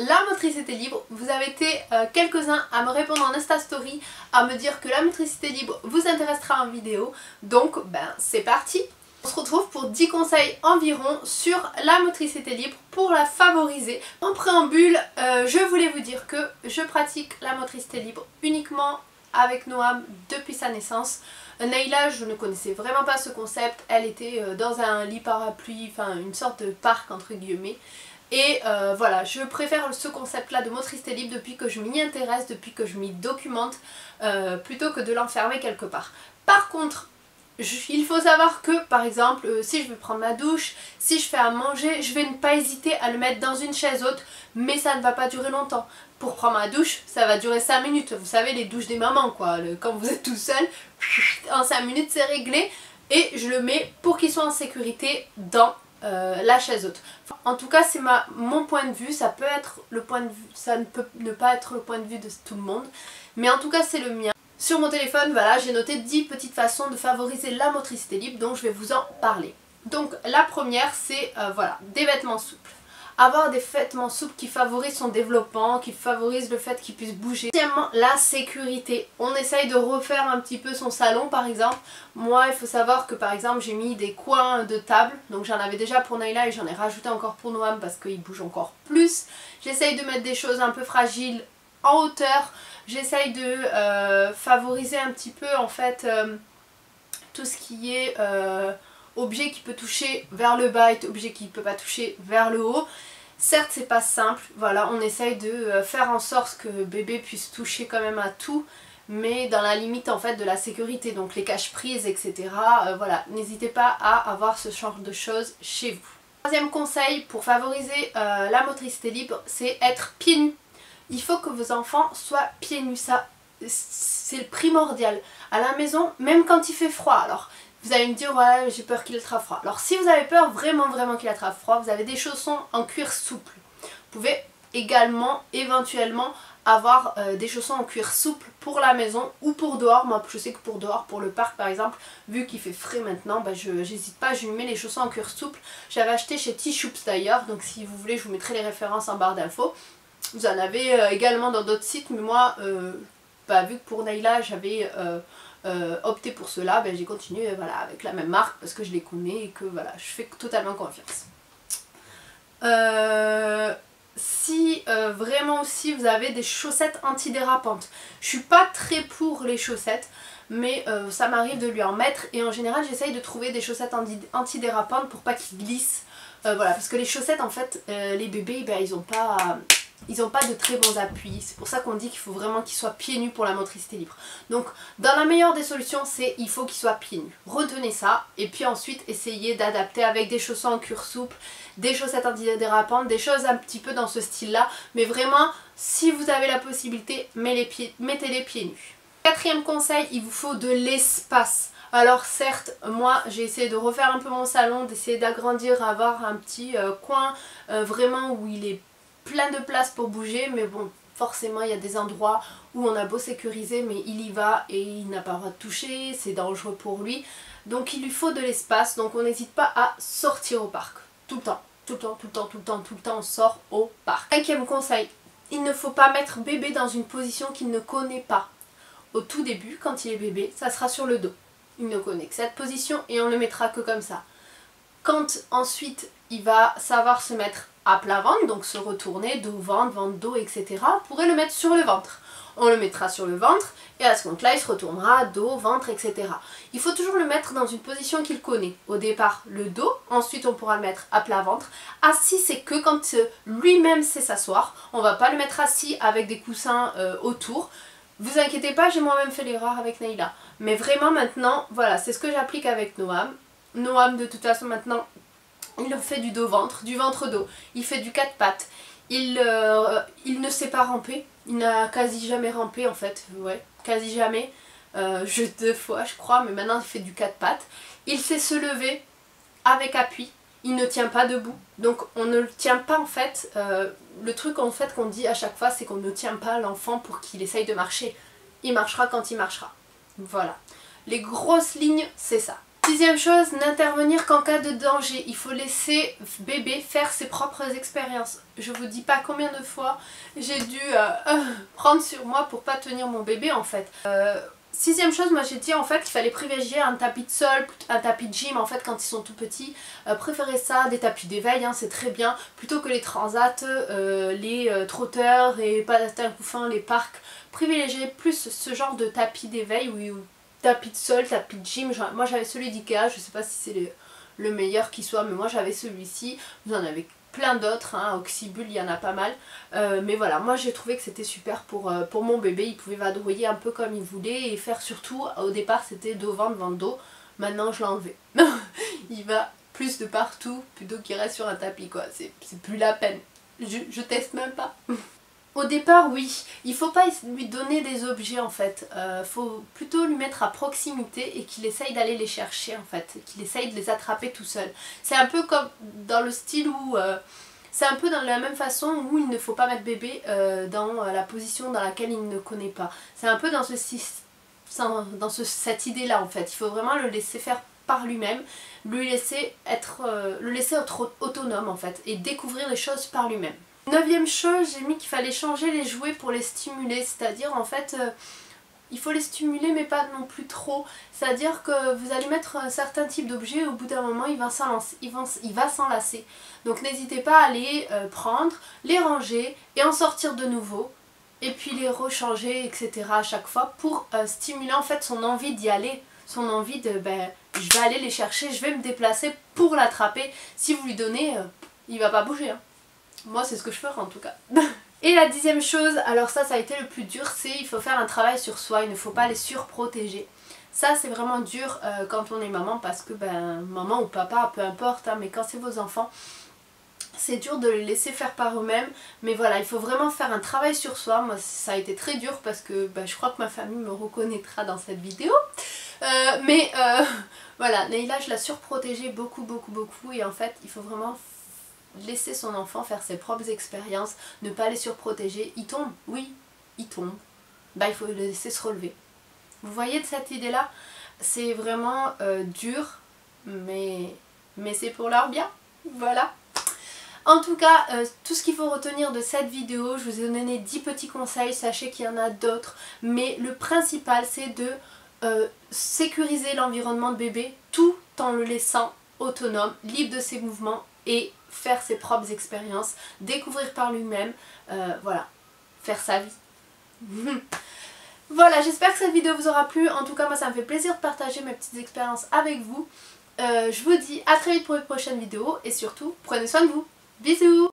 la motricité libre. Vous avez été quelques-uns à me répondre en Insta Story, à me dire que la motricité libre vous intéressera en vidéo. Donc c'est parti. On se retrouve pour 10 conseils environ sur la motricité libre pour la favoriser. En préambule, je voulais vous dire que je pratique la motricité libre uniquement avec Noam depuis sa naissance. Naïla, je ne connaissais vraiment pas ce concept, elle était dans un lit parapluie, enfin une sorte de parc entre guillemets. Et voilà, je préfère ce concept là de motricité libre depuis que je m'y intéresse, depuis que je m'y documente, plutôt que de l'enfermer quelque part. Par contre, il faut savoir que par exemple si je veux prendre ma douche, si je fais à manger, je vais ne pas hésiter à le mettre dans une chaise haute, mais ça ne va pas durer longtemps. Pour prendre ma douche, ça va durer 5 minutes, vous savez les douches des mamans quoi, quand vous êtes tout seul, en 5 minutes c'est réglé, et je le mets pour qu'il soit en sécurité dans la chaise haute. En tout cas c'est mon point de vue, ça peut être le point de vue, ça ne peut ne pas être le point de vue de tout le monde, mais en tout cas c'est le mien. Sur mon téléphone, voilà, j'ai noté 10 petites façons de favoriser la motricité libre, donc je vais vous en parler. Donc la première c'est voilà, des vêtements souples. Avoir des vêtements souples qui favorisent son développement, qui favorisent le fait qu'il puisse bouger. Deuxièmement, la sécurité. On essaye de refaire un petit peu son salon par exemple. Moi il faut savoir que par exemple j'ai mis des coins de table, donc j'en avais déjà pour Naïla et j'en ai rajouté encore pour Noam parce qu'il bouge encore plus. J'essaye de mettre des choses un peu fragiles en hauteur. J'essaye de favoriser un petit peu en fait tout ce qui est objet qui peut toucher vers le bas et objet qui ne peut pas toucher vers le haut. Certes c'est pas simple, voilà, on essaye de faire en sorte que bébé puisse toucher quand même à tout, mais dans la limite en fait de la sécurité, donc les cache-prises etc. Voilà, n'hésitez pas à avoir ce genre de choses chez vous. Troisième conseil pour favoriser la motricité libre, c'est être pieds nus. Il faut que vos enfants soient pieds nus, ça c'est primordial. À la maison, même quand il fait froid, alors vous allez me dire ouais j'ai peur qu'il attrape froid. Alors si vous avez peur vraiment qu'il attrape froid, vous avez des chaussons en cuir souple. Vous pouvez également éventuellement avoir des chaussons en cuir souple pour la maison ou pour dehors. Moi je sais que pour dehors, pour le parc par exemple, vu qu'il fait frais maintenant, j'hésite pas, je lui mets les chaussons en cuir souple. J'avais acheté chez T-Shoops d'ailleurs, donc si vous voulez je vous mettrai les références en barre d'infos. Vous en avez également dans d'autres sites, mais moi vu que pour Naïla j'avais opté pour cela, j'ai continué voilà, avec la même marque parce que je les connais et que voilà, je fais totalement confiance. Si vraiment aussi vous avez des chaussettes antidérapantes, je suis pas très pour les chaussettes, mais ça m'arrive de lui en mettre et en général j'essaye de trouver des chaussettes antidérapantes pour pas qu'ils glissent. Voilà, parce que les chaussettes en fait, les bébés ils ont pas de très bons appuis, c'est pour ça qu'on dit qu'il faut vraiment qu'ils soient pieds nus pour la motricité libre. Donc dans la meilleure des solutions c'est il faut qu'ils soient pieds nus. Retenez ça et puis ensuite essayez d'adapter avec des chaussons en cuir souple, des chaussettes antidérapantes, des choses un petit peu dans ce style là, mais vraiment si vous avez la possibilité mettez les pieds nus. Quatrième conseil, il vous faut de l'espace. Alors certes, moi j'ai essayé de refaire un peu mon salon, d'essayer d'agrandir, avoir un petit coin vraiment où il est plein de place pour bouger, mais bon forcément il y a des endroits où on a beau sécuriser mais il y va et il n'a pas le droit de toucher, c'est dangereux pour lui, donc il lui faut de l'espace, donc on n'hésite pas à sortir au parc, tout le temps on sort au parc. Cinquième conseil, il ne faut pas mettre bébé dans une position qu'il ne connaît pas. Au tout début quand il est bébé ça sera sur le dos, il ne connaît que cette position et on le mettra que comme ça. Quand ensuite il va savoir se mettre à plat ventre, donc se retourner, dos, ventre, dos, etc. On pourrait le mettre sur le ventre. On le mettra sur le ventre et à ce compte-là il se retournera, dos, ventre, etc. Il faut toujours le mettre dans une position qu'il connaît. Au départ le dos, ensuite on pourra le mettre à plat ventre. Assis c'est que quand lui-même sait s'asseoir, on va pas le mettre assis avec des coussins autour. Vous inquiétez pas, j'ai moi-même fait l'erreur avec Naïla. Mais vraiment maintenant, voilà, c'est ce que j'applique avec Noam. Noam de toute façon maintenant, il fait du dos-ventre, du ventre-dos, il fait du 4 pattes, il ne sait pas ramper, il n'a quasi jamais rampé en fait, ouais, quasi jamais, juste 2 fois je crois, mais maintenant il fait du 4 pattes, il sait se lever avec appui, il ne tient pas debout, donc on ne le tient pas en fait, le truc en fait qu'on dit à chaque fois c'est qu'on ne tient pas l'enfant pour qu'il essaye de marcher, il marchera quand il marchera, voilà, les grosses lignes c'est ça. Sixième chose, n'intervenir qu'en cas de danger. Il faut laisser bébé faire ses propres expériences. Je vous dis pas combien de fois j'ai dû prendre sur moi pour pas tenir mon bébé en fait. Sixième chose, moi j'ai dit en fait qu'il fallait privilégier un tapis de sol, un tapis de gym en fait quand ils sont tout petits. Préférez ça, des tapis d'éveil, hein, c'est très bien, plutôt que les transats, les trotteurs et patins couffins, les parcs. Privilégiez plus ce genre de tapis d'éveil ou tapis de sol, tapis de gym. Moi j'avais celui d'Ikea, je sais pas si c'est le meilleur qui soit, mais moi j'avais celui-ci. Vous en avez plein d'autres, hein, Oxybul, il y en a pas mal. Mais voilà, moi j'ai trouvé que c'était super pour mon bébé. Il pouvait vadrouiller un peu comme il voulait et faire surtout, au départ c'était dos ventre, ventre dos. Maintenant je l'ai enlevé. Il va plus de partout plutôt qu'il reste sur un tapis quoi. C'est plus la peine. Je teste même pas. Au départ, oui, il faut pas lui donner des objets en fait, faut plutôt lui mettre à proximité et qu'il essaye d'aller les chercher en fait, qu'il essaye de les attraper tout seul. C'est un peu comme dans le style où, c'est un peu dans la même façon où il ne faut pas mettre bébé dans la position dans laquelle il ne connaît pas. C'est un peu dans cette idée là en fait, il faut vraiment le laisser faire par lui-même, le laisser être autonome en fait et découvrir les choses par lui-même. Neuvième chose, j'ai mis qu'il fallait changer les jouets pour les stimuler, c'est-à-dire en fait il faut les stimuler mais pas non plus trop, c'est-à-dire que vous allez mettre un certain type d'objet et au bout d'un moment il va s'enlacer. Donc n'hésitez pas à les prendre, les ranger et en sortir de nouveau et puis les rechanger etc. à chaque fois pour stimuler en fait son envie d'y aller, son envie de je vais aller les chercher, je vais me déplacer pour l'attraper. Si vous lui donnez, il va pas bouger hein. Moi c'est ce que je ferai en tout cas. Et la dixième chose, alors ça a été le plus dur, c'est il faut faire un travail sur soi, il ne faut pas les surprotéger. Ça c'est vraiment dur quand on est maman parce que maman ou papa, peu importe, hein, mais quand c'est vos enfants, c'est dur de les laisser faire par eux-mêmes. Mais voilà, il faut vraiment faire un travail sur soi. Moi ça a été très dur parce que je crois que ma famille me reconnaîtra dans cette vidéo. Voilà, Neila je l'ai surprotégée beaucoup et en fait il faut vraiment laisser son enfant faire ses propres expériences, ne pas les surprotéger. Il tombe, oui, il tombe. Il faut le laisser se relever. Vous voyez de cette idée là, c'est vraiment dur, mais c'est pour leur bien. Voilà. En tout cas, tout ce qu'il faut retenir de cette vidéo, je vous ai donné 10 petits conseils, sachez qu'il y en a d'autres, mais le principal c'est de sécuriser l'environnement de bébé tout en le laissant autonome, libre de ses mouvements et faire ses propres expériences, découvrir par lui-même, voilà, faire sa vie. Voilà, j'espère que cette vidéo vous aura plu. En tout cas, moi ça me fait plaisir de partager mes petites expériences avec vous. Je vous dis à très vite pour une prochaine vidéo et surtout, prenez soin de vous. Bisous!